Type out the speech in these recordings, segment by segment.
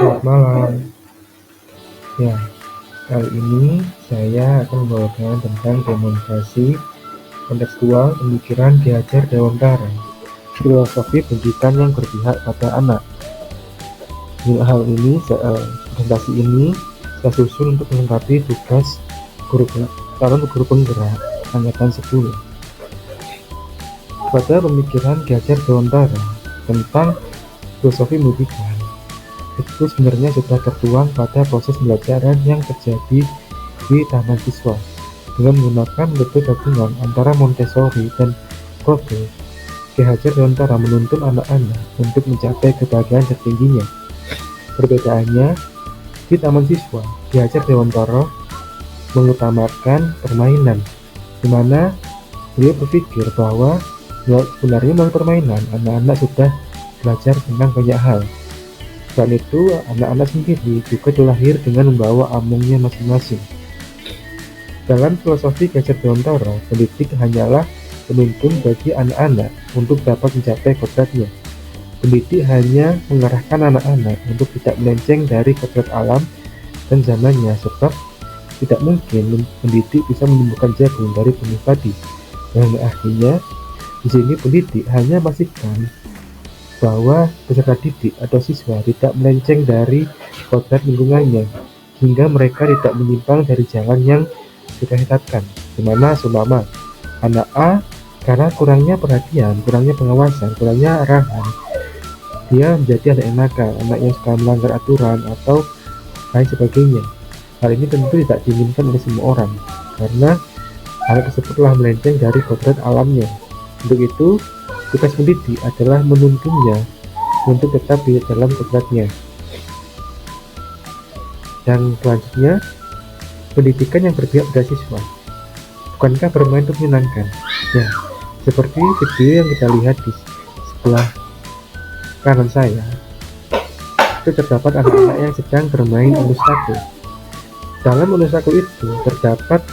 Selamat malam. Ya, kali ini saya akan membawakan tentang demonstrasi kontekstual pemikiran Ki Hajar Dewantara, filosofi pendidikan yang berpihak pada anak. Dengan hal ini, presentasi ini saya susun untuk melengkapi tugas calon guru penggerak angkatan 10 pada pemikiran Ki Hajar Dewantara tentang filosofi pendidikan. Itu sebenarnya sudah tertuang pada proses pembelajaran yang terjadi di taman siswa dengan menggunakan metode gabungan antara Montessori dan Froebel. Ki Hajar Dewantara menuntun anak-anak untuk mencapai kebahagiaan tertingginya. Perbedaannya, di taman siswa, Ki Hajar Dewantara mengutamakan permainan, di mana beliau berpikir bahwa sebenarnya melalui permainan anak-anak sudah belajar tentang banyak hal. Selain itu, anak-anak sendiri juga terlahir dengan membawa amungnya masing-masing. Dalam filosofi Ki Hajar Dewantara, pendidik hanyalah penuntun bagi anak-anak untuk dapat mencapai kodratnya. Pendidik hanya mengarahkan anak-anak untuk tidak melenceng dari kodrat alam dan zamannya, sebab tidak mungkin pendidik bisa menumbuhkan jagung dari benih padi. Dan artinya, di sini pendidik hanya memastikan bahwa peserta didik atau siswa tidak melenceng dari kodrat lingkungannya, hingga mereka tidak menyimpang dari jalan yang sudah ditetapkan. Di mana seumpama anak A karena kurangnya perhatian, kurangnya pengawasan, kurangnya arahan, dia menjadi anak yang nakal, anak yang suka melanggar aturan atau lain sebagainya. Hal ini tentu tidak diinginkan oleh semua orang, karena anak tersebut telah melenceng dari kodrat alamnya. Untuk itu, tugas pendidik adalah menuntunnya untuk tetap di dalam kodratnya. Yang selanjutnya, pendidikan yang berpihak pada siswa. Bukankah bermain itu menyenangkan? Ya, seperti video yang kita lihat di sebelah kanan saya, itu terdapat anak-anak yang sedang bermain unus saku. Dalam unus saku itu terdapat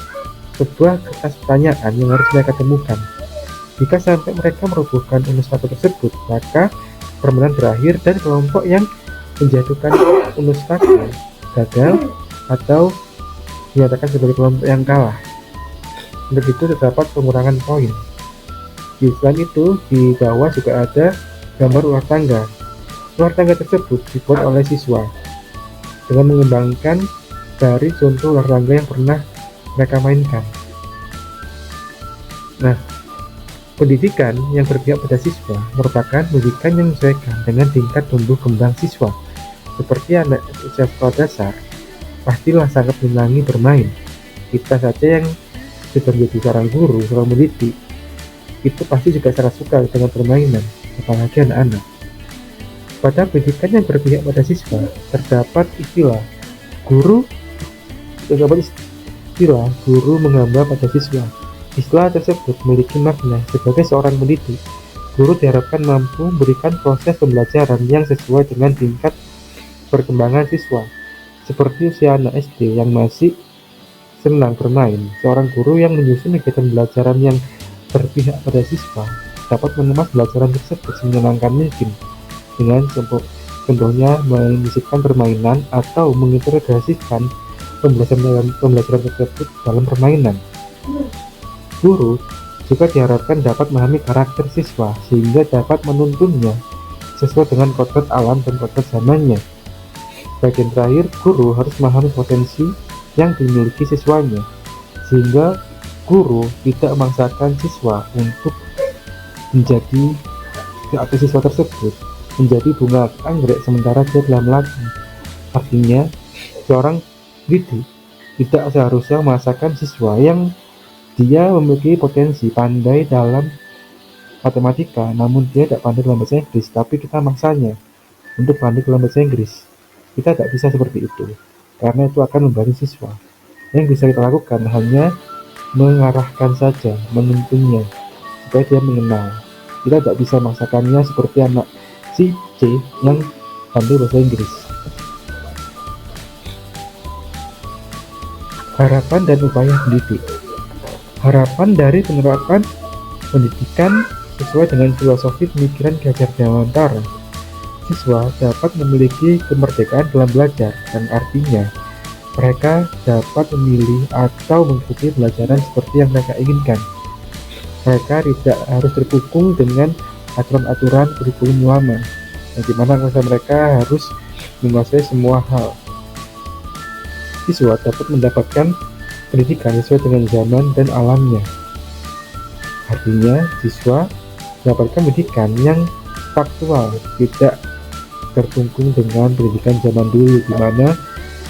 sebuah kertas pertanyaan yang harus mereka temukan. Jika sampai mereka merobohkan unus saku tersebut, maka permainan berakhir dan kelompok yang menjatuhkan unus saku gagal atau dinyatakan sebagai kelompok yang kalah. Untuk itu terdapat pengurangan poin. Selain itu, di bawah juga ada gambar ular tangga. Ular tangga tersebut dibuat oleh siswa dengan mengembangkan dari contoh ular tangga yang pernah mereka mainkan. Nah, pendidikan yang berpihak pada siswa merupakan pendidikan yang menyesuaikan dengan tingkat tumbuh kembang siswa. Seperti anak usia sekolah dasar, pastilah sangat menyenangi bermain. Kita saja yang sudah menjadi seorang guru, seorang pendidik, itu pasti juga sangat suka dengan permainan, apalagi anak-anak. Pada pendidikan yang berpihak pada siswa, terdapat istilah guru menghamba pada siswa. Istilah tersebut memiliki makna sebagai seorang pendidik. Guru diharapkan mampu memberikan proses pembelajaran yang sesuai dengan tingkat perkembangan siswa. Seperti usia anak SD yang masih senang bermain, seorang guru yang menyusun kegiatan pembelajaran yang berpihak pada siswa dapat mengemas pembelajaran tersebut semenyenangkan mungkin, dengan contohnya menyisipkan permainan atau mengintegrasikan pembelajaran tersebut dalam permainan. Guru juga diharapkan dapat memahami karakter siswa sehingga dapat menuntunnya sesuai dengan kodrat alam dan kodrat zamannya. Bagian terakhir, guru harus memahami potensi yang dimiliki siswanya, sehingga guru tidak memaksakan siswa untuk menjadi atau siswa tersebut menjadi bunga anggrek sementara dia telah melakukan. Artinya, seorang pendidik tidak seharusnya memaksakan siswa yang dia memiliki potensi pandai dalam matematika, namun dia tidak pandai dalam bahasa Inggris, tapi kita maksanya untuk pandai dalam bahasa Inggris. Kita tidak bisa seperti itu, karena itu akan membebani siswa. Yang bisa kita lakukan hanya mengarahkan saja, menuntunnya, supaya dia mengenal. Kita tidak bisa memaksakannya seperti anak si C yang pandai bahasa Inggris. Harapan dan upaya pendidik. Harapan dari penerapan pendidikan sesuai dengan filosofi pemikiran Ki Hajar Dewantara. Siswa dapat memiliki kemerdekaan dalam belajar, dan artinya mereka dapat memilih atau mengikuti pelajaran seperti yang mereka inginkan. Mereka tidak harus terkungkung dengan aturan-aturan kurikulum lama, yang dimana mereka harus menguasai semua hal. Siswa dapat mendapatkan pendidikan sesuai dengan zaman dan alamnya. Artinya, siswa mendapatkan pendidikan yang faktual, tidak terkungkung dengan pendidikan zaman dulu, di mana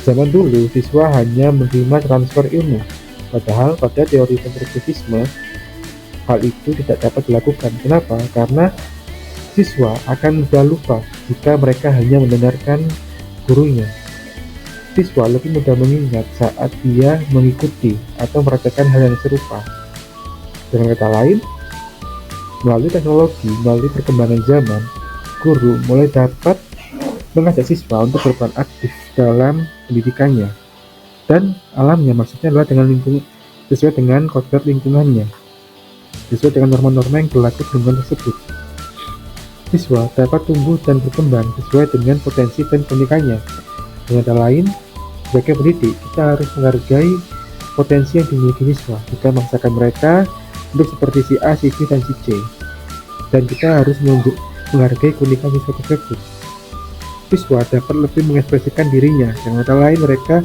zaman dulu siswa hanya menerima transfer ilmu, padahal pada teori konstruktivisme hal itu tidak dapat dilakukan. Kenapa? Karena siswa akan mudah lupa jika mereka hanya mendengarkan gurunya. Siswa lebih mudah mengingat saat dia mengikuti atau merasakan hal yang serupa. Dengan kata lain, melalui teknologi, melalui perkembangan zaman, guru mulai dapat mengajak siswa untuk berperan aktif dalam pendidikannya, dan alamnya maksudnya adalah dengan sesuai dengan kodrat lingkungannya, sesuai dengan norma-norma yang berlaku di lingkungan tersebut. Siswa dapat tumbuh dan berkembang sesuai dengan potensi dan keunikannya. Dengan kata lain, sebagai pendidik, kita harus menghargai potensi yang dimiliki siswa, kita memaksakan mereka untuk seperti si A, si B, dan si C, dan kita harus menghargai keunikan siswa tersebut. Siswa dapat lebih mengekspresikan dirinya, dengan kata lain mereka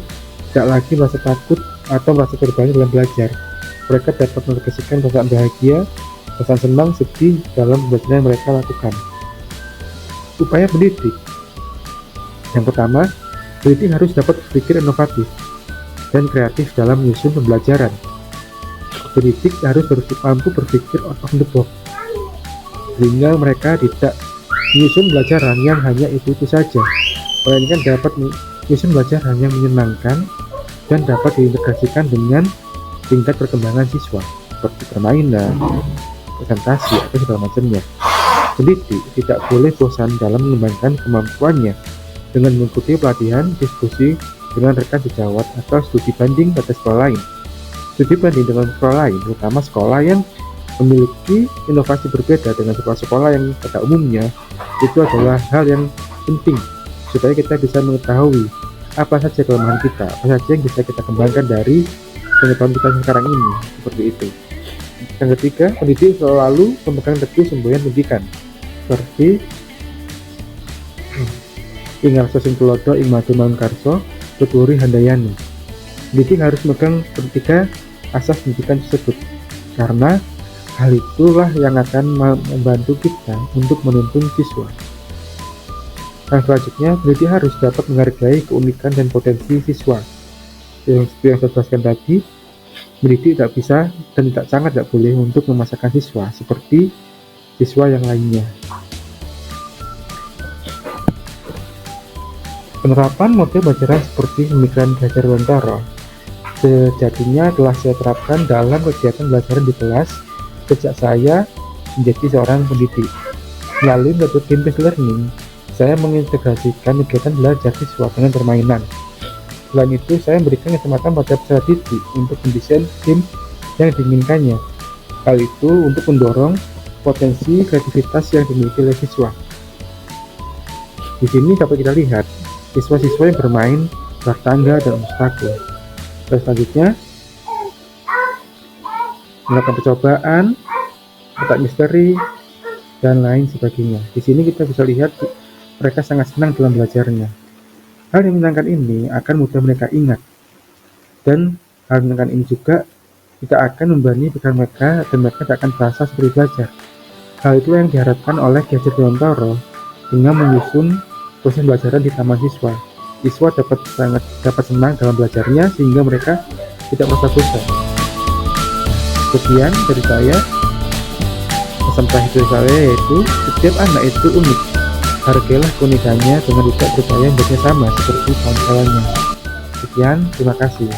tidak lagi merasa takut atau merasa terbebani dalam belajar. Mereka dapat mengekspresikan perasaan bahagia, perasaan senang, sedih dalam pembelajaran yang mereka lakukan. Upaya pendidik. Yang pertama, pendidik harus dapat berpikir inovatif dan kreatif dalam menyusun pembelajaran. Pendidik harus mampu berpikir out of the box, sehingga mereka tidak menyusun pelajaran yang hanya itu saja, melainkan dapat menyusun pelajaran yang menyenangkan dan dapat diintegrasikan dengan tingkat perkembangan siswa, seperti permainan, presentasi, atau segala macamnya. Pendidik tidak boleh bosan dalam mengembangkan kemampuannya dengan mengikuti pelatihan, diskusi dengan rekan sejawat, atau studi banding pada sekolah lain. Studi banding dengan sekolah lain, terutama sekolah yang memiliki inovasi berbeda dengan sekolah-sekolah yang pada umumnya, itu adalah hal yang penting supaya kita bisa mengetahui apa saja kelemahan kita, apa saja yang bisa kita kembangkan dari pengetahuan kita sekarang ini, seperti itu. Yang ketiga, pendidik selalu memegang teguh semboyan pendidikan, seperti ing Arso sing tulodo ing madu manungkarso tuturi handayani. Pendidik harus memegang ketiga asas pendidikan tersebut, karena hal itulah yang akan membantu kita untuk menuntun siswa. Dan selanjutnya, pendidik harus dapat menghargai keunikan dan potensi siswa. Yang saya jelaskan tadi, pendidik tidak bisa dan sangat tidak boleh untuk memaksakan siswa seperti siswa yang lainnya. Penerapan model pembelajaran seperti pemikiran Gajar Lontoro sejatinya telah saya terapkan dalam kegiatan pembelajaran di kelas sejak saya menjadi seorang pendidik. Melalui metode game-based learning, saya mengintegrasikan kegiatan belajar siswa dengan permainan. Selain itu, saya memberikan kesempatan pada peserta didik untuk mendesain game yang diinginkannya. Hal itu untuk mendorong potensi kreativitas yang dimiliki oleh siswa. Di sini dapat kita lihat siswa-siswa yang bermain bertangga dan obstacle. Dan selanjutnya, melakukan percobaan, kotak misteri, dan lain sebagainya. Di sini kita bisa lihat mereka sangat senang dalam belajarnya. Hal yang menyenangkan ini akan mudah mereka ingat, dan hal yang menyenangkan ini juga tidak akan membebani pikiran mereka, dan mereka tidak akan merasa seperti belajar. Hal itu yang diharapkan oleh Gajar Lontoro dengan menyusun proses pembelajaran di taman siswa. Siswa dapat senang dalam belajarnya sehingga mereka tidak merasa bosan. Sekian dari saya. Pesan terakhir dari saya yaitu setiap anak itu unik. Hargailah keunikannya dengan tidak percaya yang sama seperti kawan-kawannya. Sekian, terima kasih.